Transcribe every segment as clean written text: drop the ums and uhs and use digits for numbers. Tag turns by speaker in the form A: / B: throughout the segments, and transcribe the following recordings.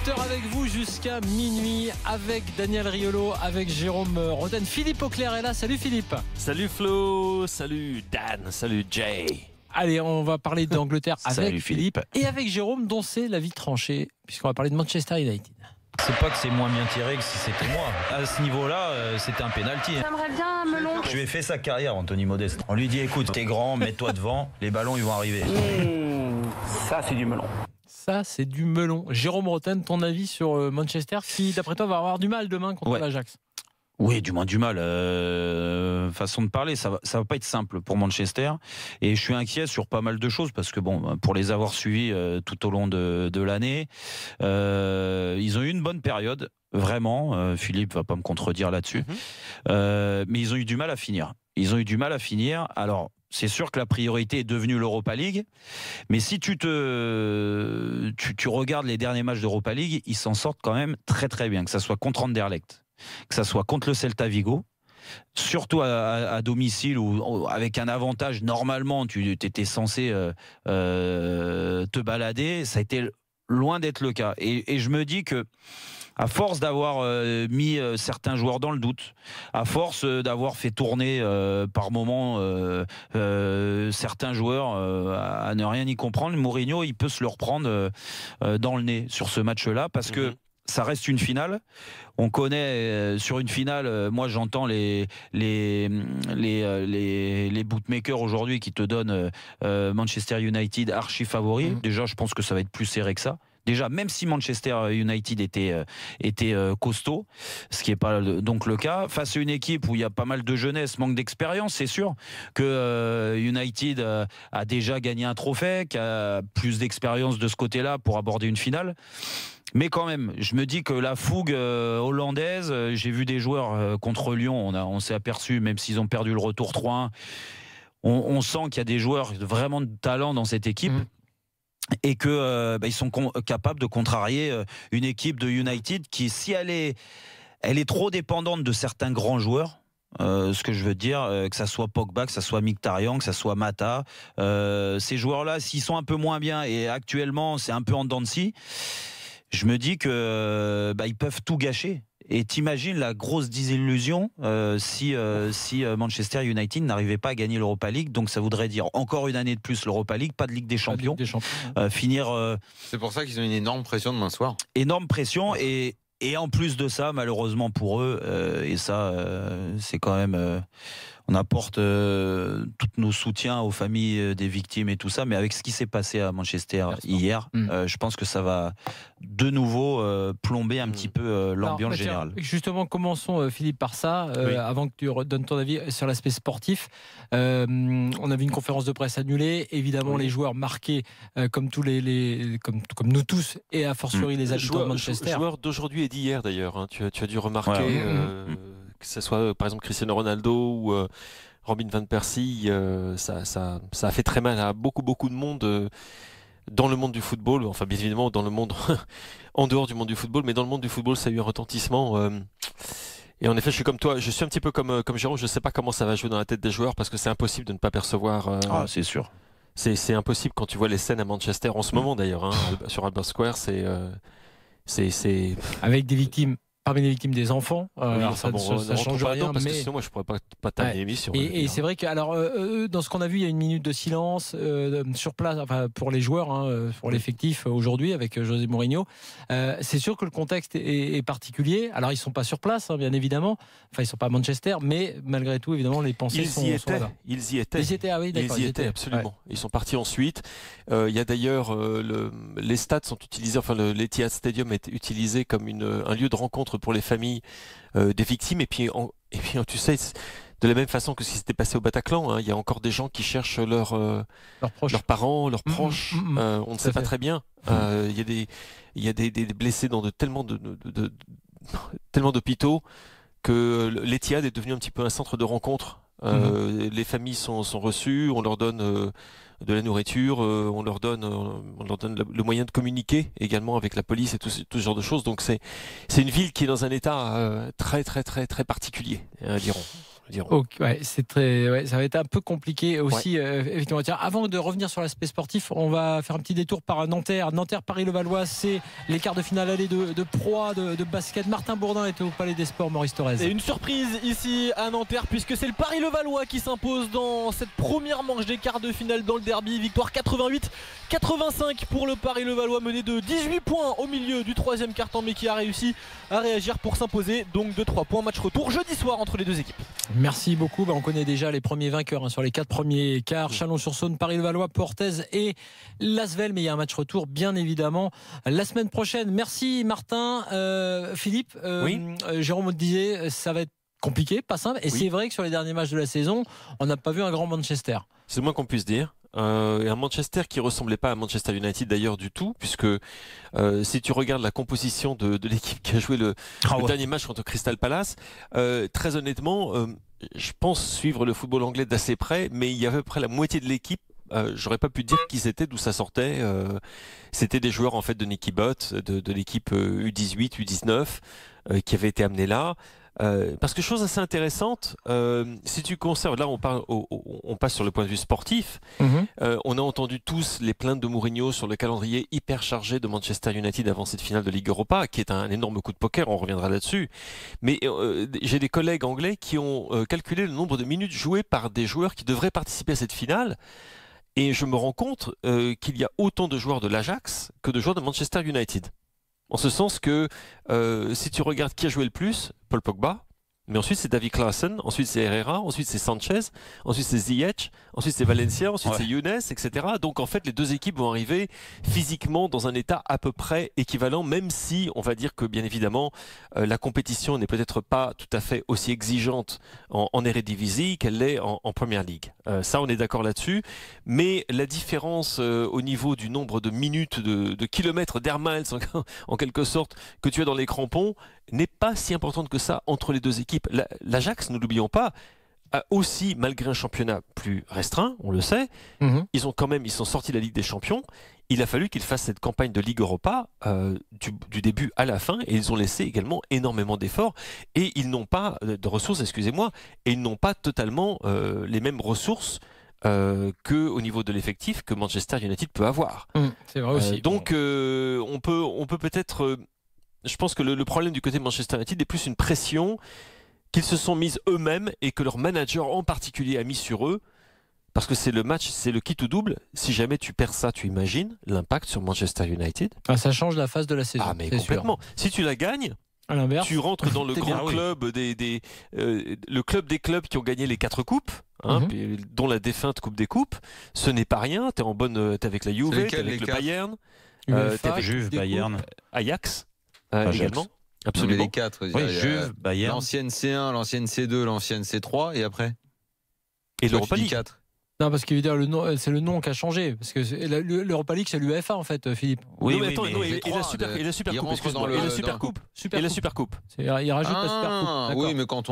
A: Booster avec vous jusqu'à minuit, avec Daniel Riolo, avec Jérôme Roten. Philippe Auclair est là. Salut Philippe.
B: Salut Flo, salut Dan, salut Jay.
A: Allez, on va parler d'Angleterre avec
C: Salut
A: Philippe et avec Jérôme, dont c'est la vie tranchée, puisqu'on va parler de Manchester United.
C: C'est pas que c'est moins bien tiré que si c'était moi. À ce niveau-là, c'était un pénalty.
D: J'aimerais bien un melon.
C: Je lui ai fait sa carrière, Anthony Modeste. On lui dit écoute, t'es grand, mets-toi devant, les ballons ils vont arriver.
E: Ça, c'est du melon.
A: Ça, c'est du melon. Jérôme Roten, ton avis sur Manchester, qui, d'après toi, va avoir du mal demain contre l'Ajax?
C: Oui, du moins du mal. Façon de parler, ça va pas être simple pour Manchester. Et je suis inquiet sur pas mal de choses parce que bon, pour les avoir suivis tout au long de l'année, ils ont eu une bonne période, vraiment. Philippe va pas me contredire là-dessus. Mais ils ont eu du mal à finir. Alors, c'est sûr que la priorité est devenue l'Europa League, mais si tu regardes les derniers matchs d'Europa League, ils s'en sortent quand même très très bien, que ça soit contre Anderlecht, que ça soit contre le Celta Vigo, surtout à domicile ou avec un avantage. Normalement, tu étais censé te balader. Ça a été loin d'être le cas. Et je me dis que à force d'avoir mis certains joueurs dans le doute, à force d'avoir fait tourner par moments certains joueurs à ne rien y comprendre, Mourinho, il peut se le reprendre dans le nez sur ce match-là, parce que ça reste une finale. On connaît sur une finale, moi j'entends les bookmakers aujourd'hui qui te donnent Manchester United archi favori. Déjà, je pense que ça va être plus serré que ça. Déjà, même si Manchester United était costaud, ce qui n'est pas donc le cas, face à une équipe où il y a pas mal de jeunesse, manque d'expérience, c'est sûr que United a déjà gagné un trophée, qui a plus d'expérience de ce côté-là pour aborder une finale. Mais quand même, je me dis que la fougue hollandaise, j'ai vu des joueurs contre Lyon, on s'est aperçu, même s'ils ont perdu le retour 3-1, on sent qu'il y a des joueurs vraiment de talent dans cette équipe. Et que ils sont capables de contrarier une équipe de United qui, si elle est trop dépendante de certains grands joueurs, ce que je veux dire, que ça soit Pogba, que ça soit Mkhitaryan, que ça soit Mata, ces joueurs-là, s'ils sont un peu moins bien, et actuellement c'est un peu en dents de scie, je me dis que ils peuvent tout gâcher. Et t'imagines la grosse désillusion si Manchester United n'arrivait pas à gagner l'Europa League. Donc ça voudrait dire encore une année de plus l'Europa League, pas de Ligue des Champions. Finir.
F: C'est pour ça qu'ils ont une énorme pression demain soir.
C: Énorme pression et en plus de ça, malheureusement pour eux, et ça c'est quand même. On apporte tous nos soutiens aux familles des victimes et tout ça, mais avec ce qui s'est passé à Manchester hier, je pense que ça va de nouveau plomber un petit peu l'ambiance générale.
A: Justement, commençons Philippe par ça, avant que tu redonnes ton avis sur l'aspect sportif. On a vu une conférence de presse annulée, évidemment les joueurs marqués comme tous comme nous tous, et a fortiori les habitants de Manchester.
B: Joueurs d'aujourd'hui et d'hier d'ailleurs, hein. Tu as dû remarquer... que ce soit par exemple Cristiano Ronaldo ou Robin van Persie, ça a fait très mal à beaucoup de monde dans le monde du football, enfin bien évidemment dans le monde en dehors du monde du football, mais dans le monde du football ça a eu un retentissement et en effet je suis comme toi, je suis un petit peu comme Jérôme, je ne sais pas comment ça va jouer dans la tête des joueurs parce que c'est impossible de ne pas percevoir
C: c'est sûr.
B: C'est impossible quand tu vois les scènes à Manchester en ce moment d'ailleurs, hein, sur Albert Square, c'est
A: avec des victimes. Parmi les victimes des enfants,
B: ça change rien, parce que sinon moi je pourrais pas terminer l'émission.
A: Et c'est vrai que dans ce qu'on a vu, il y a une minute de silence sur place, enfin pour les joueurs, pour l'effectif aujourd'hui avec José Mourinho. C'est sûr que le contexte est particulier. Alors ils sont pas sur place, bien évidemment. Enfin ils sont pas à Manchester, mais malgré tout évidemment les pensées sont là.
B: Ils y étaient.
A: Ah oui, d'accord.
B: Ils y étaient absolument. Ouais. Ils sont partis ensuite. Il y a d'ailleurs les stades sont utilisés, enfin l'Etihad Stadium est utilisé comme un lieu de rencontre pour les familles des victimes et puis tu sais, de la même façon que ce qui s'était passé au Bataclan, hein, il y a encore des gens qui cherchent leurs parents, leurs proches, on ne sait pas très bien. Il y a des blessés dans tellement d'hôpitaux que l'Etihad est devenu un petit peu un centre de rencontre. Les familles sont reçues, on leur donne de la nourriture, on leur donne le moyen de communiquer également avec la police et tout ce genre de choses. Donc c'est une ville qui est dans un état très particulier, dirons.
A: Ouais, ça va être un peu compliqué aussi. Effectivement. Tiens, avant de revenir sur l'aspect sportif, on va faire un petit détour par Nanterre. Paris-Levallois, c'est les quarts de finale aller de proie de basket. Martin Bourdin était au Palais des Sports, Maurice Thorez.
D: Et une surprise ici à Nanterre, puisque c'est le Paris-Levallois qui s'impose dans cette première manche des quarts de finale dans le derby. Victoire 88-85 pour le Paris-Levallois, mené de 18 points au milieu du troisième quart-temps, mais qui a réussi à réagir pour s'imposer donc de 3 points. Match retour jeudi soir entre les deux équipes.
A: Merci beaucoup. On connaît déjà les premiers vainqueurs sur les 4 premiers quarts. Chalon-sur-Saône, Paris-Levallois, Portez et Lasvel. Mais il y a un match retour, bien évidemment, la semaine prochaine. Merci Martin. Philippe, Jérôme te disait, ça va être compliqué, pas simple. Et c'est vrai que sur les derniers matchs de la saison, on n'a pas vu un grand Manchester.
B: C'est le moins qu'on puisse dire. Et un Manchester qui ressemblait pas à Manchester United d'ailleurs du tout, puisque si tu regardes la composition de l'équipe qui a joué le dernier match contre Crystal Palace, très honnêtement, je pense suivre le football anglais d'assez près, mais il y avait à peu près la moitié de l'équipe. J'aurais pas pu dire qui c'était, d'où ça sortait. C'était des joueurs en fait de Nicky Butt, de l'équipe U18, U19, qui avaient été amenés là. Parce que chose assez intéressante, si tu conserves, là on passe sur le point de vue sportif, on a entendu tous les plaintes de Mourinho sur le calendrier hyper chargé de Manchester United avant cette finale de Ligue Europa, qui est un énorme coup de poker, on reviendra là-dessus. Mais j'ai des collègues anglais qui ont calculé le nombre de minutes jouées par des joueurs qui devraient participer à cette finale. Et je me rends compte qu'il y a autant de joueurs de l'Ajax que de joueurs de Manchester United. En ce sens que si tu regardes qui a joué le plus, Paul Pogba, mais ensuite c'est David Klaassen, ensuite c'est Herrera, ensuite c'est Sanchez, ensuite c'est Ziyech, ensuite c'est Valencia, ensuite c'est Younes, etc. Donc en fait les deux équipes vont arriver physiquement dans un état à peu près équivalent, même si on va dire que bien évidemment la compétition n'est peut-être pas tout à fait aussi exigeante en Eredivisie qu'elle l'est en Premier League. Ça on est d'accord là-dessus, mais la différence au niveau du nombre de minutes, de kilomètres, d'air miles en quelque sorte, que tu as dans les crampons, n'est pas si importante que ça entre les deux équipes. L'Ajax, ne l'oublions pas, a aussi, malgré un championnat plus restreint, on le sait, ils sont sortis de la Ligue des Champions. Il a fallu qu'ils fassent cette campagne de Ligue Europa du début à la fin, et ils ont laissé également énormément d'efforts, et ils n'ont pas de ressources, excusez-moi, et ils n'ont pas totalement les mêmes ressources qu'au niveau de l'effectif que Manchester United peut avoir.
A: C'est vrai aussi.
B: Donc on peut peut-être... Je pense que le problème du côté de Manchester United est plus une pression qu'ils se sont mises eux-mêmes et que leur manager en particulier a mis sur eux, parce que c'est le match, c'est le kit ou double. Si jamais tu perds ça, tu imagines l'impact sur Manchester United.
A: Ça change la phase de la saison.
B: Ah mais complètement. Sûr. Si tu la gagnes,
A: à l'inverse,
B: tu rentres dans le grand club le club des clubs qui ont gagné les 4 coupes. Dont la défunte Coupe des Coupes. Ce n'est pas rien. T'es avec la Juve, t'es avec le Bayern,
C: t'es avec Juve, Bayern,
B: Ajax. Également.
F: Absolument. Les 4.
C: Juve, Bayern.
F: L'ancienne C1, l'ancienne C2, l'ancienne C3 et après.
B: Et l'Europa League.
F: 4.
A: Non, parce que c'est le nom qui a changé. Parce que l'Europa League, c'est l'UEFA en fait, Philippe.
B: Oui, mais attends, et la Super Coupe. Et la Super Coupe.
A: Il rajoute la Super Coupe.
F: Oui, mais quand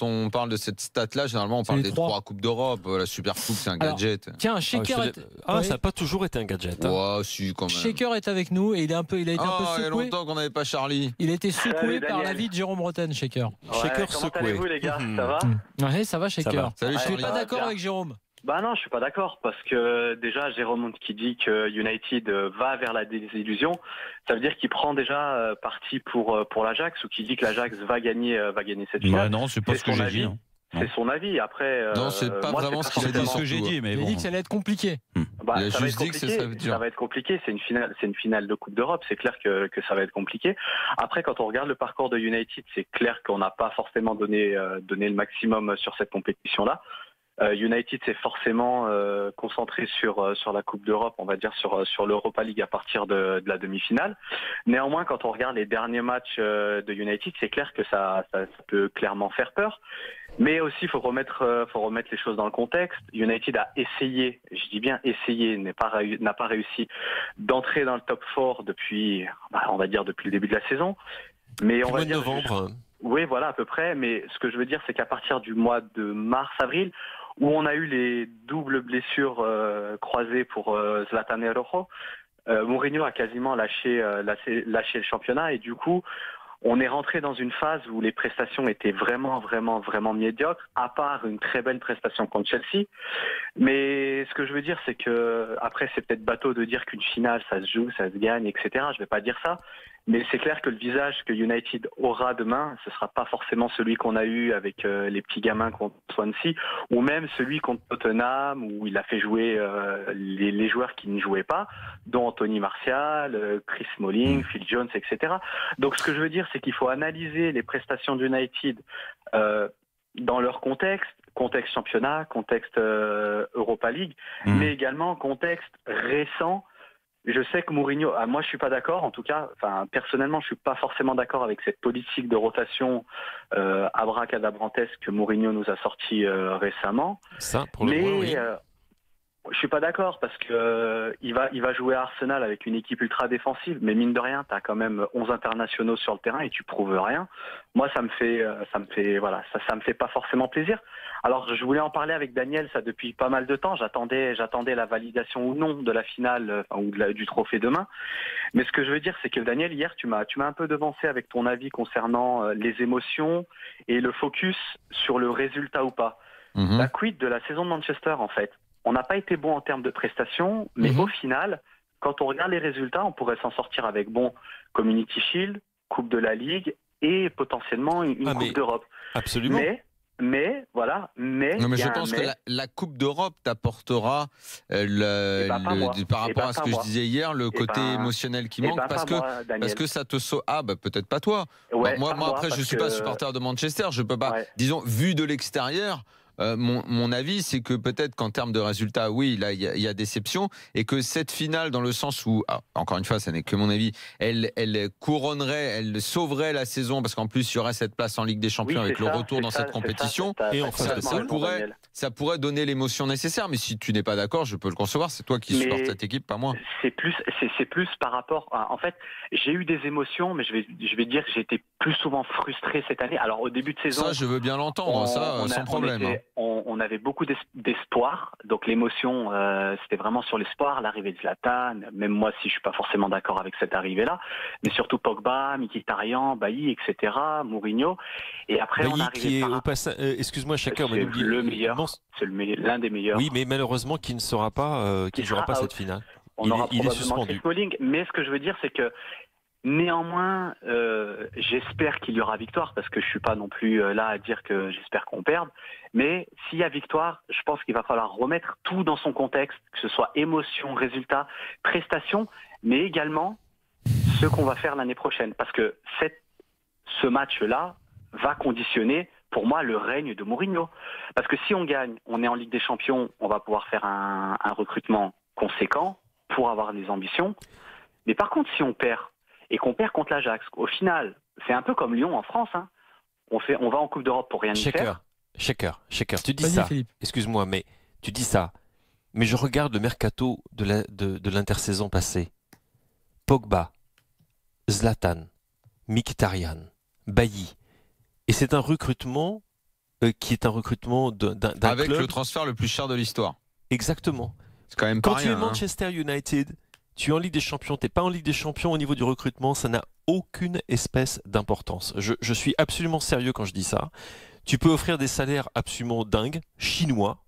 F: on parle de cette stat-là, généralement, on parle des 3 Coupes d'Europe. La Super Coupe, c'est un gadget.
A: Tiens, Shaker.
B: Ça n'a pas toujours été un gadget.
F: Si, quand même.
A: Shaker est avec nous et il a été un peu secoué.
F: Il y a longtemps qu'on n'avait pas Charlie.
A: Il a été secoué par l'avis de Jérôme Rotten, Shaker.
B: Shaker secoué.
E: Comment allez-vous, les gars ? Ça va ?
A: Ouais, ça va, Shaker.
F: Salut,
A: je suis pas d'accord avec Jérôme.
E: Bah non, je suis pas d'accord parce que déjà Jérôme qui dit que United va vers la désillusion, ça veut dire qu'il prend déjà parti pour l'Ajax ou qu'il dit que l'Ajax va gagner cette finale.
C: Non, c'est pas ce que j'ai dit.
E: C'est son avis. Après,
F: non, c'est pas vraiment ce qu'il a dit.
C: Ce que j'ai dit, mais
A: il a dit que ça allait être compliqué.
E: Ça va être compliqué. C'est une finale de Coupe d'Europe. C'est clair que ça va être compliqué. Après, quand on regarde le parcours de United, c'est clair qu'on n'a pas forcément donné le maximum sur cette compétition-là. United s'est forcément concentré sur la Coupe d'Europe, on va dire sur l'Europa League à partir de la demi-finale. Néanmoins, quand on regarde les derniers matchs de United, c'est clair que ça peut clairement faire peur. Mais aussi, il faut remettre les choses dans le contexte. United a essayé, je dis bien essayé, n'a pas réussi d'entrer dans le top 4 depuis le début de la saison. Mais on va dire
B: novembre.
E: Oui, voilà, à peu près. Mais ce que je veux dire, c'est qu'à partir du mois de mars-avril, où on a eu les doubles blessures croisées pour Zlatan et Rojo, Mourinho a quasiment lâché le championnat et du coup, On est rentré dans une phase où les prestations étaient vraiment médiocres, à part une très belle prestation contre Chelsea. Mais ce que je veux dire, c'est que, après, c'est peut-être bateau de dire qu'une finale, ça se joue, ça se gagne, etc. Je vais pas dire ça. Mais c'est clair que le visage que United aura demain, ce sera pas forcément celui qu'on a eu avec les petits gamins contre Swansea, ou même celui contre Tottenham, où il a fait jouer les joueurs qui ne jouaient pas, dont Anthony Martial, Chris Smalling, Phil Jones, etc. Donc ce que je veux dire, c'est qu'il faut analyser les prestations d'United dans leur contexte championnat, contexte Europa League, mais également contexte récent. Je sais que Mourinho, moi je suis pas d'accord, en tout cas, personnellement je suis pas forcément d'accord avec cette politique de rotation abracadabrantesque que Mourinho nous a sorti récemment.
B: Ça, pour le moment, oui.
E: Je suis pas d'accord parce que il va jouer à Arsenal avec une équipe ultra défensive, mais mine de rien, tu as quand même 11 internationaux sur le terrain et tu prouves rien. Moi, ça me fait pas forcément plaisir. Alors, je voulais en parler avec Daniel, ça depuis pas mal de temps. J'attendais la validation ou non de la finale du trophée demain. Mais ce que je veux dire, c'est que Daniel, hier, tu m'as un peu devancé avec ton avis concernant les émotions et le focus sur le résultat ou pas. La quid de la saison de Manchester, en fait. On n'a pas été bon en termes de prestations, mais au final, quand on regarde les résultats, on pourrait s'en sortir avec Community Shield, Coupe de la Ligue et potentiellement une Coupe d'Europe.
B: Absolument.
E: Mais
F: je pense que la Coupe d'Europe t'apportera par rapport à ce que je disais hier, le côté émotionnel qui manque parce que ça te sauve. Ah bah peut-être pas toi. Moi après je suis pas supporter de Manchester, je peux pas. Disons vu de l'extérieur. Mon avis, c'est que peut-être qu'en termes de résultats, oui, là, il y a déception, et que cette finale, dans le sens où, encore une fois, ça n'est que mon avis, elle couronnerait, elle sauverait la saison, parce qu'en plus, il y aurait cette place en Ligue des Champions avec le retour dans cette compétition, et ça pourrait donner l'émotion nécessaire. Mais si tu n'es pas d'accord, je peux le concevoir. C'est toi qui supportes cette équipe, pas moi.
E: C'est plus par rapport. En fait, j'ai eu des émotions, mais je vais dire que j'ai été plus souvent frustré cette année. Alors au début de saison,
F: ça, je veux bien l'entendre, sans problème.
E: On avait beaucoup d'espoir, donc l'émotion c'était vraiment sur l'espoir, l'arrivée de Zlatan, même moi si je suis pas forcément d'accord avec cette arrivée-là, mais surtout Pogba, Mkhitaryan, Bailly, etc., Mourinho, et après
B: Bailly
E: on arrive
B: qui est au passage, excuse-moi chacun,
E: c'est le meilleur, c'est l'un des meilleurs.
B: Oui, mais malheureusement qui ne sera pas, qui ne jouera pas cette finale. Il est suspendu.
E: Mais ce que je veux dire, c'est que néanmoins, j'espère qu'il y aura victoire, parce que je suis pas non plus là à dire que j'espère qu'on perde. Mais s'il y a victoire, je pense qu'il va falloir remettre tout dans son contexte, que ce soit émotion, résultat, prestation, mais également ce qu'on va faire l'année prochaine. Parce que ce match-là va conditionner, pour moi, le règne de Mourinho. Parce que si on gagne, on est en Ligue des Champions, on va pouvoir faire un recrutement conséquent pour avoir des ambitions. Mais par contre, si on perd, et qu'on perd contre l'Ajax, au final, c'est un peu comme Lyon en France. On va en Coupe d'Europe pour rien y faire.
B: Shaker, tu dis ça.
A: Philippe.
B: Excuse-moi, mais tu dis ça. Mais je regarde le mercato de l'intersaison passée. Pogba, Zlatan, Mkhitaryan, Bailly. Et c'est un recrutement qui est un recrutement d'un
F: avec
B: club.
F: Le transfert le plus cher de l'histoire.
B: Exactement.
F: C'est quand même pas
B: Quand
F: rien,
B: tu es Manchester United, tu es en Ligue des Champions, tu n'es pas en Ligue des Champions au niveau du recrutement, ça n'a aucune espèce d'importance. Je suis absolument sérieux quand je dis ça. Tu peux offrir des salaires absolument dingues, chinois.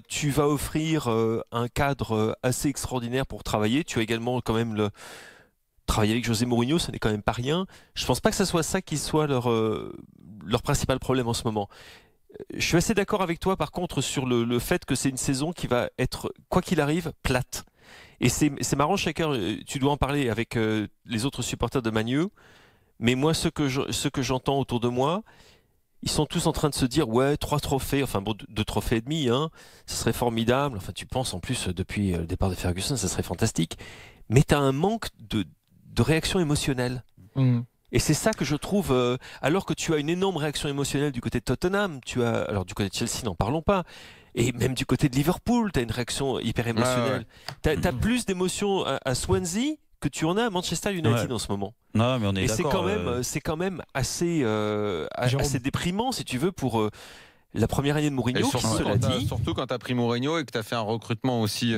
B: Tu vas offrir un cadre assez extraordinaire pour travailler. Tu as également quand même travailler avec José Mourinho, ce n'est quand même pas rien. Je ne pense pas que ce soit ça qui soit leur principal problème en ce moment. Je suis assez d'accord avec toi par contre sur le fait que c'est une saison qui va être, quoi qu'il arrive, plate. Et c'est marrant, chacun, tu dois en parler avec les autres supporters de Man U, mais moi, ce que j'entends autour de moi, ils sont tous en train de se dire, ouais, 3 trophées, enfin bon, 2 trophées et demi, ce serait formidable. Enfin, tu penses en plus, depuis le départ de Ferguson, ça serait fantastique. Mais tu as un manque de réaction émotionnelle. Et c'est ça que je trouve, alors que tu as une énorme réaction émotionnelle du côté de Tottenham, alors du côté de Chelsea, n'en parlons pas. Et même du côté de Liverpool, tu as une réaction hyper émotionnelle. Ouais. Tu as plus d'émotions à Swansea que tu en as à Manchester United en ce moment.
C: Non, mais on est
B: et
C: d'accord.
B: C'est quand même assez déprimant, si tu veux, pour la première année de Mourinho,
F: surtout quand tu as pris Mourinho et que tu as fait un recrutement aussi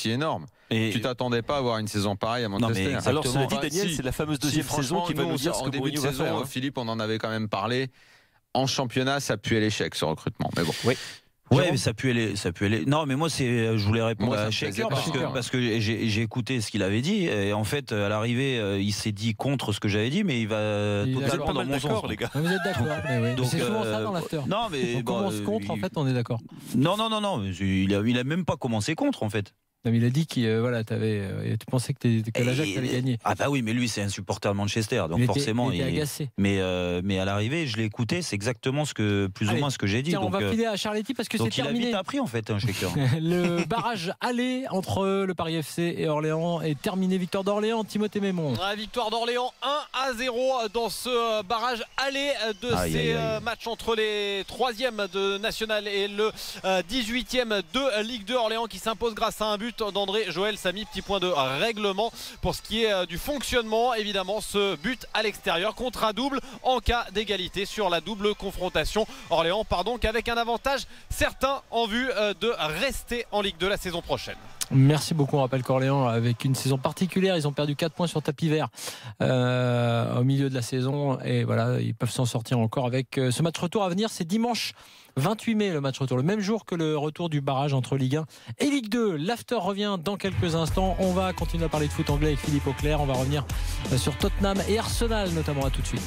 F: énorme. Et tu t'attendais pas à avoir une saison pareille à Manchester.
B: Alors cela dit, Daniel, c'est la fameuse deuxième saison qui va nous dire ce que Mourinho va faire.
F: Philippe, on en avait quand même parlé. En championnat, ça puait l'échec ce recrutement. Mais bon.
C: Oui. Ouais, mais ça pue les. Non, mais moi, je voulais répondre à Shaker parce que j'ai écouté ce qu'il avait dit. Et en fait, à l'arrivée, il s'est dit contre ce que j'avais dit, mais il va totalement dans mon sens.
A: Les gars. Vous êtes d'accord, mais oui. C'est souvent ça dans l'after.
C: Non, mais
A: on commence contre, en fait, on est d'accord.
C: Non. Il a même pas commencé contre, en fait.
A: Non, mais il a dit que tu pensais que l'Ajax allait gagner.
C: Ah bah oui, mais lui c'est un supporter de Manchester, donc forcément
A: il était agacé.
C: Mais à l'arrivée, je l'ai écouté, c'est exactement plus ou moins ce que j'ai dit.
A: Tiens, on va filer à Charletti parce que c'est terminé.
C: Donc il a vite appris en fait, Shaker.
A: Le barrage aller entre le Paris FC et Orléans est terminé. Victoire d'Orléans, Timothée Mémon.
D: Victoire d'Orléans 1-0 dans ce barrage aller de ces matchs entre les 3e de National et le 18e de Ligue 2. Orléans qui s'impose grâce à un but d'André Joël Samy, petit point de règlement pour ce qui est du fonctionnement. Évidemment, ce but à l'extérieur contre un double en cas d'égalité sur la double confrontation. Orléans part donc avec un avantage certain en vue de rester en Ligue 2 la saison prochaine.
A: Merci beaucoup. On rappelle qu'Orléans, avec une saison particulière, ils ont perdu 4 points sur tapis vert au milieu de la saison et voilà, ils peuvent s'en sortir encore avec ce match retour à venir. C'est dimanche 28 mai le match retour, le même jour que le retour du barrage entre Ligue 1 et Ligue 2. L'after revient dans quelques instants. On va continuer à parler de foot anglais avec Philippe Auclair. On va revenir sur Tottenham et Arsenal notamment. À tout de suite.